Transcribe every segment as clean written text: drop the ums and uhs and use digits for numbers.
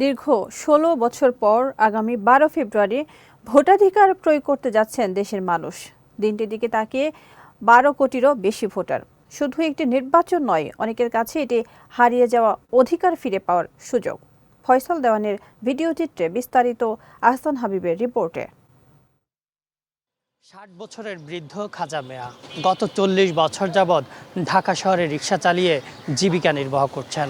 দীর্ঘ ১৬ বছর পর আগামী ১২ ফেব্রুয়ারি ভোটাধিকার প্রয়োগ করতে যাচ্ছেন দেশের মানুষ। দিনটির দিকে তাকিয়ে ১২ কোটিরও বেশি ভোটার। শুধু একটি নির্বাচন নয়, অনেকের কাছে এটি হারিয়ে যাওয়া অধিকার ফিরে পাওয়ার সুযোগ। ফয়সাল দেওয়ানের ভিডিও চিত্রে বিস্তারিত আহসান হাবিবের রিপোর্টে। ৬০ বছরের বৃদ্ধ খাজা মিয়া গত ৪০ বছর যাবৎ ঢাকা শহরে রিকশা চালিয়ে জীবিকা নির্বাহ করছেন।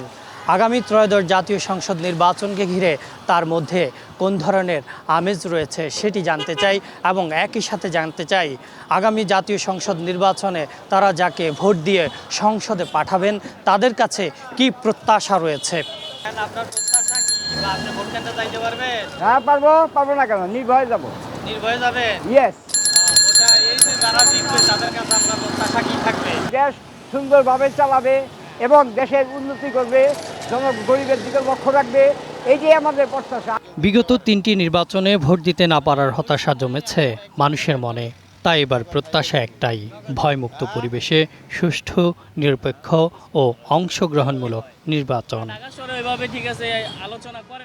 আগামী ত্রয়োদশ জাতীয় সংসদ নির্বাচনকে ঘিরে তার মধ্যে কোন ধরনের আমেজ রয়েছে সেটি জানতে চাই এবং একই সাথে জানতে চাই আগামী জাতীয় সংসদ নির্বাচনে তারা যাকে ভোট দিয়ে সংসদে পাঠাবেন তাদের কাছে কি প্রত্যাশা রয়েছে। আপনার প্রত্যাশা কি? আপনি ভোট কেন্দ্রে যাইতে পারবেন? হ্যাঁ, পারবো না কেন, নির্ভয়ে যাবো। নির্ভয়ে যাবেন? ইয়েস। এই যে যারা জিতবে তাদের কাছে আপনার প্রত্যাশা কি থাকবে? দেশ সুন্দরভাবে চালাবে এবং দেশের উন্নতি করবে, গরিবের দিকে লক্ষ্য রাখবে, এই যে আমাদের প্রত্যাশা। বিগত ৩টি নির্বাচনে ভোট দিতে না পারার হতাশা জমেছে মানুষের মনে। তাই এবার প্রত্যাশা একটাই, ভয়মুক্ত পরিবেশে সুষ্ঠু, নিরপেক্ষ ও অংশগ্রহণমূলক নির্বাচন।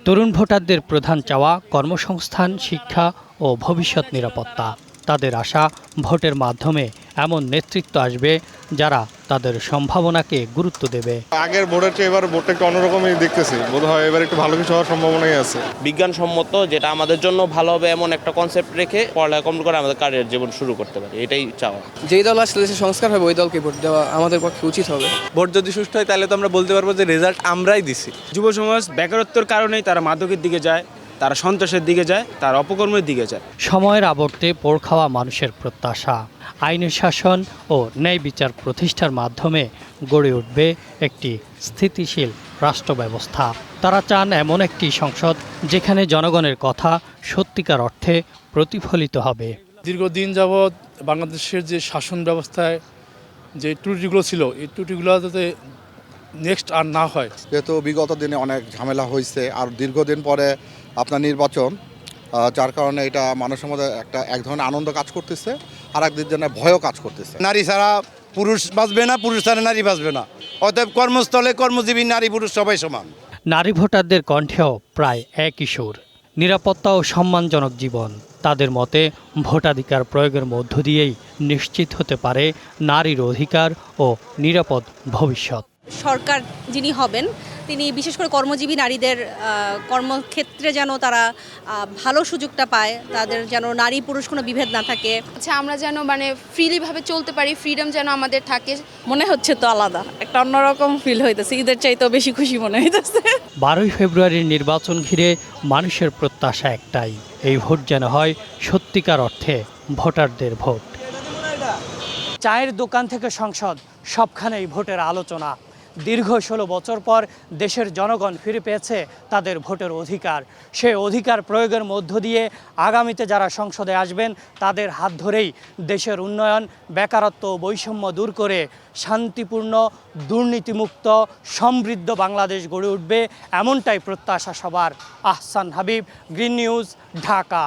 তরুণ ভোটারদের প্রধান চাওয়া কর্মসংস্থান, শিক্ষা ও ভবিষ্যৎ নিরাপত্তা। তাদের আশা ভোটের মাধ্যমে এমন নেতৃত্ব আসবে যারা তাদের সম্ভাবনাকে গুরুত্ব দেবে। আগের ভোটের চেয়ে এবার ভোটটা একটু অন্যরকমই দেখতেছি, বোধ হয় এবার একটু ভালো কিছু হওয়ার সম্ভাবনাই আছে। বিজ্ঞানসম্মত, যেটা আমাদের জন্য ভালো হবে এমন একটা কনসেপ্ট রেখে পড়ালেখা কমপ্লিট করে আমাদের ক্যারিয়ার জীবন শুরু করতে পারি, এটাই চাওয়া। যেই দল আসলে দেশে সংস্কার হবে ওই দলকে ভোট দেওয়া আমাদের পক্ষে উচিত হবে। ভোট যদি সুষ্ঠু হয় তাহলে তো আমরা বলতে পারবো যে রেজাল্ট আমরাই দিছি। যুব সমাজ বেকারত্বের কারণেই তারা মাদকের দিকে যায়, তারা সন্ত্রাসের দিকে যায়, তার অপকর্মের দিকে যায়। সময়ের আবর্তে পোড় খাওয়া মানুষের প্রত্যাশা আইনের শাসন ও ন্যায় বিচার প্রতিষ্ঠার মাধ্যমে গড়ে উঠবে একটি স্থিতিশীল রাষ্ট্র ব্যবস্থা। তারা চান এমন একটি সংসদ যেখানে জনগণের কথা সত্যিকার অর্থে প্রতিফলিত হবে। দীর্ঘদিন যাবৎ বাংলাদেশের যে শাসন ব্যবস্থায় যে ত্রুটিগুলো ছিল, এই ত্রুটিগুলো যাতে নেক্সট আর না হয়। যেহেতু বিগত দিনে অনেক ঝামেলা হয়েছে আর দীর্ঘদিন পরে আপনার নির্বাচন, যার কারণে এটা মানুষের মধ্যে এক ধরনের আনন্দ কাজ করতেছে, আর একদিন জন্য ভয়ও কাজ করতেছে। নারী ছাড়া পুরুষ বাঁচবে না, পুরুষ ছাড়া নারী বাঁচবে না। অতএব কর্মস্থলে কর্মজীবী নারী পুরুষ সবাই সমান। নারী ভোটারদের কণ্ঠেও প্রায় একই সুর, নিরাপত্তা ও সম্মানজনক জীবন। তাদের মতে ভোটাধিকার প্রয়োগের মধ্য দিয়েই নিশ্চিত হতে পারে নারীর অধিকার ও নিরাপদ ভবিষ্যৎ। সরকার যিনি হবেন তিনি বিশেষ করে কর্মজীবী নারীদের কর্মক্ষেত্রে যেন তারা ভালো সুযোগটা পায়, তাদের যেন নারী পুরুষ কোনো বিভেদ না থাকে। আচ্ছা, আমরা যেন ফ্রিলিভাবে চলতে পারি, ফ্রিডম যেন আমাদের থাকে। মনে হচ্ছে তো আলাদা একটা অন্যরকম ফিল হইতেছে, ঈদের চাইতেও বেশি খুশি মনে হইতেছে। 12 ফেব্রুয়ারির নির্বাচন ঘিরে মানুষের প্রত্যাশা একটাই, এই ভোট যেন হয় সত্যিকার অর্থে ভোটারদের ভোট। চায়ের দোকান থেকে সংসদ, সবখানেই ভোটের আলোচনা। দীর্ঘ 16 বছর পর দেশের জনগণ ফিরে পেয়েছে তাদের ভোটের অধিকার। সেই অধিকার প্রয়োগের মধ্য দিয়ে আগামীতে যারা সংসদে আসবেন তাদের হাত ধরেই দেশের উন্নয়ন, বেকারত্ব, বৈষম্য দূর করে শান্তিপূর্ণ, দুর্নীতিমুক্ত, সমৃদ্ধ বাংলাদেশ গড়ে উঠবে, এমনটাই প্রত্যাশা সবার। Ahsan Habib, green news, Dhaka.